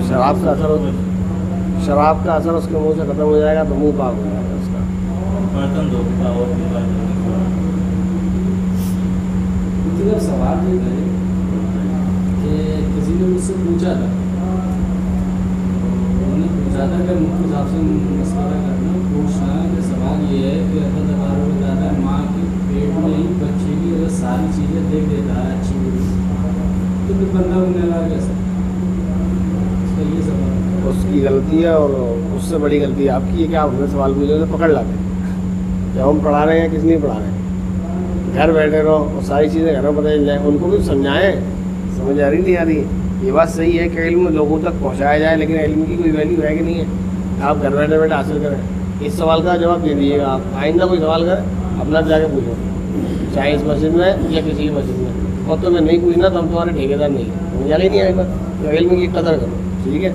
شراب کا اثر شراب کا اثر اس کے منہ سے ختم ہو جائے گا تو منہ پاک ہو جائے گا اس کا. برتن دھو اور سوال یہ ہے کہ کسی نے مجھ سے پوچھا تھا، انہوں نے پوچھا تھا کہ مفتی صاحب سے مشورہ کرنا پوچھنا کہ سوال یہ ہے کہ اللہ تبارک و تعالیٰ ماں کے پیٹ میں ہی بچے کی اگر ساری چیزیں دیکھ دیتا ہے اچھی بری تو پھر بندہ بننے لگا کیسے؟ اس کا یہ سوال ہے. اس کی غلطی ہے اور اس سے بڑی غلطی ہے آپ کی ہے کہ آپ ہمیں سوال پوچھیں تو پکڑ لاتے ہیں. جب ہم پڑھا رہے ہیں کس نہیں پڑھا رہے ہیں، گھر بیٹھے رہو اور ساری چیزیں گھر میں بتائی جائیں، ان کو بھی سمجھائیں. سمجھ آ رہی نہیں آ رہی؟ یہ بات صحیح ہے کہ علم لوگوں تک پہنچایا جائے، لیکن علم کی کوئی ویلیو ہے کہ نہیں ہے. آپ گھر بیٹھے بیٹھے حاصل کریں. اس سوال کا جواب دے دیجیے گا. آپ آئندہ کوئی سوال کریں اپنا جا کے پوچھو، چاہے اس مسجد میں یا کسی مسجد میں. اور تمہیں نہیں پوچھنا تو ہم تمہارے ٹھیکیدار نہیں ہیں. سمجھ آ رہی نہیں آئی بات؟ تو علم کی قدر کرو. ٹھیک ہے؟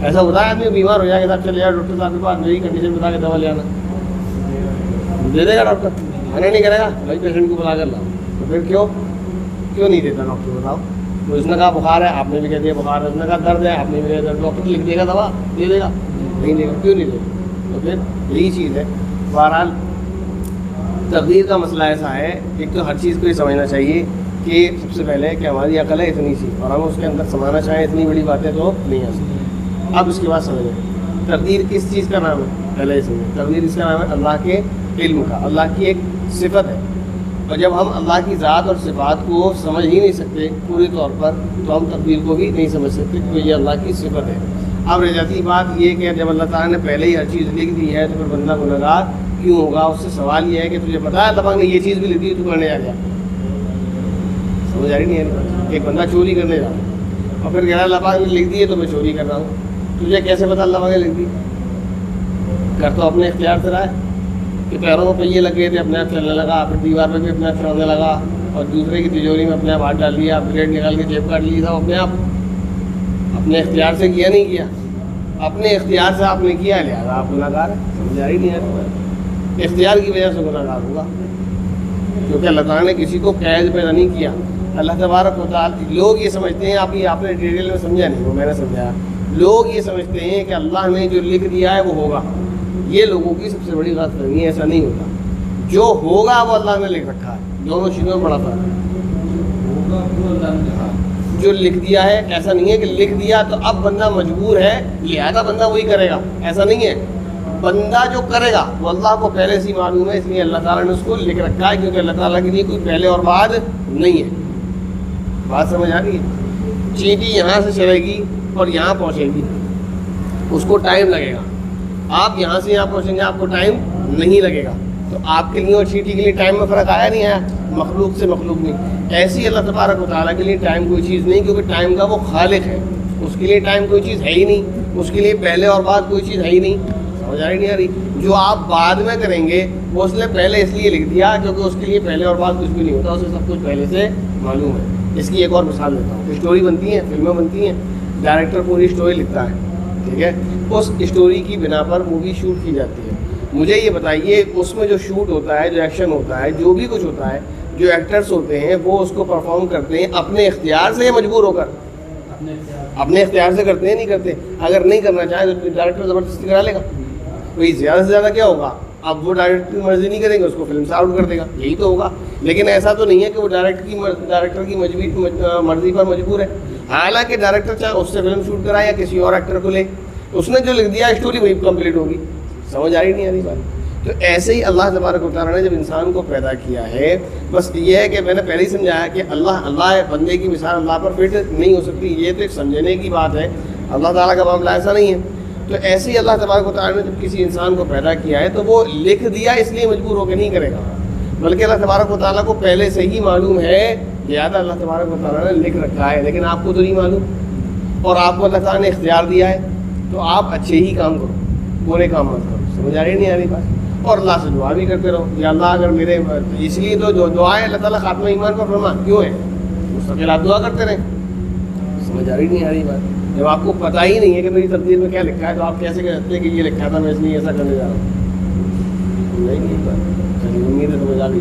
ایسا ہوتا ہے آدمی بیمار ہو جائے گا، صاحب چلے جائے ڈاکٹر صاحب کے پاس، میری کنڈیشن بتا کے دوا لے آنا، دے دے گا ڈاکٹر. منع نہیں کرے گا بھائی پیشنٹ کو بلا کر لاؤ. تو پھر کیوں نہیں دیتا ڈاکٹر؟ بتاؤ. تو اس نے کہا بخار ہے، آپ نے بھی کہہ دیا بخار ہے. اس نے کہا درد ہے، آپ نے بھی کہہ دیا. ڈاکٹر لکھ دے گا دوا، دے دے گا؟ نہیں دے گا. کیوں نہیں دے گا؟ تو پھر یہی چیز ہے. بہرحال تقدیر کا مسئلہ ایسا ہے، ایک تو ہر چیز کو یہ سمجھنا چاہیے کہ سب سے پہلے کہ ہماری عقل ہے اتنی سی اور ہم اس کے اندر سمانا چاہیں اتنی بڑی باتیں تو نہیں آ سکتی. اب اس کے بعد سمجھیں تقدیر کس چیز کا نام ہے. پہلے یہ سمجھیں تقدیر اس کا نام ہے اللہ کے علم کا. اللہ کی ایک صفت ہے، اور جب ہم اللہ کی ذات اور صفات کو سمجھ ہی نہیں سکتے پوری طور پر تو ہم تقدیر کو بھی نہیں سمجھ سکتے کیونکہ یہ اللہ کی صفت ہے. اب رہ جاتی بات یہ کہ جب اللہ تعالیٰ نے پہلے ہی ہر چیز لکھ دی ہے تو پھر بندہ گنہگار کیوں ہوگا؟ اس سے سوال یہ ہے کہ تجھے پتا ہے اللہ پاک نے یہ چیز بھی لکھ دی تو کرنے آ گیا. سمجھ آ رہی نہیں ہے؟ ایک بندہ چوری کرنے جا رہا ہے اور پھر کہہ رہا ہے اللہ پاک نے لکھ دی ہے تو میں چوری کر رہا ہوں. تجھے کیسے پتا اللہ پاک نے لکھ دی؟ کر تو اپنے اختیار سے رہا ہے کہ پیروں میں پہیے لگ گئے تھے اپنے آپ چلنے لگا، پھر دیوار پہ بھی اپنے آپ چلنے لگا، اور دوسرے کی تجوری میں اپنے آپ ہاتھ ڈال لیا، بلیڈ نکال کے جیب کاٹ لی تھا اپنے آپ. اپنے اختیار سے کیا نہیں کیا؟ اپنے اختیار سے آپ نے کیا، لہٰذا آپ گنہگار ہیں. سمجھ آ رہی نہیں ہے؟ اختیار کی وجہ سے گنہگار ہوگا کیونکہ اللہ تعالیٰ نے کسی کو قید پیدا نہیں کیا. اللہ تبارک و تعالیٰ لوگ یہ سمجھتے ہیں، آپ نے ڈیٹیل میں سمجھا نہیں، وہ میں نے سمجھایا. لوگ یہ سمجھتے ہیں کہ اللہ نے جو لکھ دیا ہے وہ ہوگا. یہ لوگوں کی سب سے بڑی غلط فہمی ہے. ایسا نہیں ہوتا. جو ہوگا وہ اللہ نے لکھ رکھا ہے. دونوں چیزوں میں بڑا فرق ہے. جو لکھ دیا ہے ایسا نہیں ہے کہ لکھ دیا تو اب بندہ مجبور ہے لہذا بندہ وہی کرے گا. ایسا نہیں ہے. بندہ جو کرے گا وہ اللہ کو پہلے سے معلوم ہے، اس لیے اللہ تعالیٰ نے اس کو لکھ رکھا ہے کیونکہ اللہ تعالیٰ کے لیے کوئی پہلے اور بعد نہیں ہے. بات سمجھ آ رہی ہے؟ چینٹی یہاں سے چلے گی اور یہاں پہنچے گی، اس کو ٹائم لگے گا. آپ یہاں سے یہاں پہنچیں گے، آپ کو ٹائم نہیں لگے گا. تو آپ کے لیے اور چینٹی کے لیے ٹائم میں فرق آیا نہیں آیا؟ مخلوق سے مخلوق نہیں. ایسی اللہ تبارک و تعالیٰ کے لیے ٹائم کوئی چیز نہیں کیونکہ ٹائم کا وہ خالق ہے. اس کے لیے ٹائم کوئی چیز ہے ہی نہیں، اس کے لیے پہلے اور بعد کوئی چیز ہے ہی نہیں. سمجھ آ رہی نہیں آ رہی؟ جو آپ بعد میں کریں گے وہ اس نے پہلے اس لیے لکھ دیا کیونکہ اس کے لیے پہلے اور بعد کچھ بھی نہیں ہوتا، اسے سب کچھ پہلے سے معلوم ہے. اس کی ایک اور مثال دیتا ہوں. اسٹوری بنتی ہیں، فلمیں بنتی ہیں، ڈائریکٹر پوری اسٹوری لکھتا ہے، ٹھیک ہے؟ اس اسٹوری کی بنا پر مووی شوٹ کی جاتی ہے. مجھے یہ بتائیے اس میں جو شوٹ ہوتا ہے، جو ایکشن ہوتا ہے، جو بھی کچھ ہوتا ہے، جو ایکٹرز ہوتے ہیں وہ اس کو پرفارم کرتے ہیں اپنے اختیار سے یا مجبور ہو کر؟ اپنے اختیار سے کرتے ہیں. نہیں کرتے. اگر نہیں کرنا چاہے تو ڈائریکٹر زبردستی کرا لے گا. کوئی زیادہ سے زیادہ کیا ہوگا؟ اب وہ ڈائریکٹر کی مرضی نہیں کریں گے، اس کو فلم سے آؤٹ کر دے گا. یہی تو ہوگا. لیکن ایسا تو نہیں ہے کہ وہ ڈائریکٹر کی مرضی پر مجبور ہے. حالانکہ ڈائریکٹر چاہے اس سے فلم شوٹ کرائے یا کسی اور ایکٹر کو لے، اس نے جو لکھ دیا اسٹوری وہی کمپلیٹ ہوگی. سمجھ آ رہی نہیں آ رہی بات؟ تو ایسے ہی اللہ تبارک و تعالیٰ نے جب انسان کو پیدا کیا ہے، بس یہ ہے کہ میں نے پہلے ہی سمجھایا کہ اللہ بندے کی مثال اللہ پر فٹ نہیں ہو سکتی. یہ تو ایک سمجھنے کی بات ہے. اللہ تعالیٰ کا معاملہ ایسا نہیں ہے. تو ایسے ہی اللہ تبارک و تعالیٰ نے جب کسی انسان کو پیدا کیا ہے تو وہ لکھ دیا اس لیے مجبور ہو کے نہیں کرے گا، بلکہ اللہ تبارک و تعالیٰ کو پہلے سے ہی معلوم ہے، لہٰذا اللہ تبارک و تعالیٰ نے لکھ رکھا ہے. لیکن آپ کو تو نہیں معلوم اور آپ کو اللہ تعالیٰ نے اختیار دیا ہے تو آپ اچھے ہی کام کرو، برے کام مت کرو. سمجھ آ رہی نہیں آ رہی بات؟ اور اللہ سے دعا بھی کرتے رہو یا اللہ اگر میرے، اس لیے تو جو دعا ہے اللہ تعالیٰ خاتمہ ایمان پر فرما کیوں ہے؟ مستقل آپ دعا کرتے رہیں. سمجھ آ رہی نہیں آ رہی بات؟ جب آپ کو پتہ ہی نہیں ہے کہ میری تقدیر میں کیا لکھا ہے تو آپ کیسے کہتے ہیں کہ یہ لکھا تھا میں اس لیے ایسا کرنے جا رہا ہوں؟ نہیں بات. چلیے امید ہے سمجھ آ گئی.